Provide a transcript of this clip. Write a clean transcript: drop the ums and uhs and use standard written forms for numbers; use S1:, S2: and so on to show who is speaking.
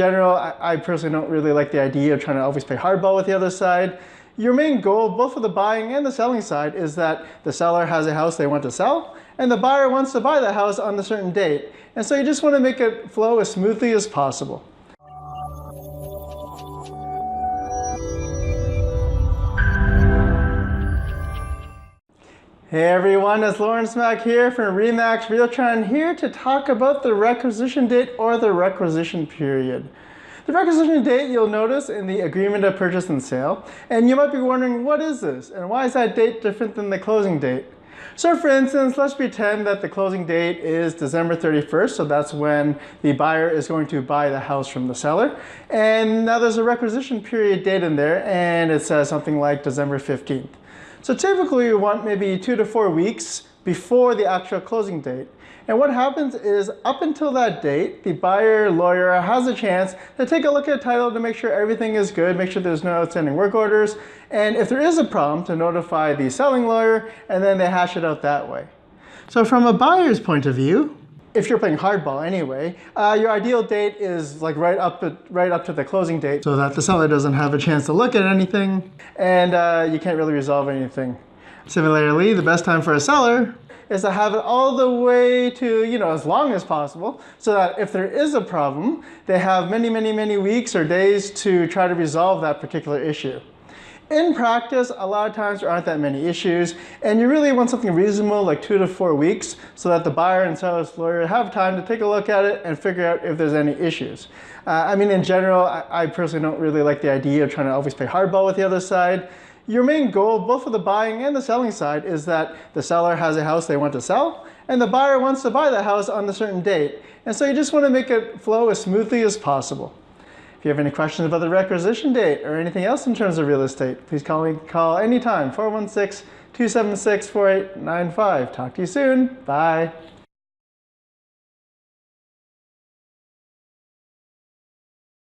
S1: general, I personally don't really like the idea of trying to always play hardball with the other side. Your main goal, both for the buying and the selling side, is that the seller has a house they want to sell, and the buyer wants to buy the house on a certain date. And so you just want to make it flow as smoothly as possible. Hey everyone, it's Lawrence Mak here from Remax Realtor, and here to talk about the requisition date or the requisition period. The requisition date you'll notice in the agreement of purchase and sale, and you might be wondering, what is this and why is that date different than the closing date? So for instance, let's pretend that the closing date is December 31st, so that's when the buyer is going to buy the house from the seller. And now there's a requisition period date in there, and it says something like December 15th. So typically we want maybe 2 to 4 weeks before the actual closing date. And what happens is, up until that date, the buyer lawyer has a chance to take a look at the title to make sure everything is good, make sure there's no outstanding work orders, and if there is a problem, to notify the selling lawyer, and then they hash it out that way. So from a buyer's point of view, if you're playing hardball anyway, your ideal date is like right up to the closing date, so that the seller doesn't have a chance to look at anything, and you can't really resolve anything. Similarly, the best time for a seller is to have it all the way to, as long as possible, so that if there is a problem, they have many weeks or days to try to resolve that particular issue. In practice, a lot of times there aren't that many issues, and you really want something reasonable like 2 to 4 weeks so that the buyer and seller's lawyer have time to take a look at it and figure out if there's any issues. In general, I personally don't really like the idea of trying to always play hardball with the other side. Your main goal, both for the buying and the selling side, is that the seller has a house they want to sell, and the buyer wants to buy the house on a certain date. And so you just want to make it flow as smoothly as possible. If you have any questions about the requisition date or anything else in terms of real estate, please call anytime, 416-276-4895. Talk to you soon. Bye.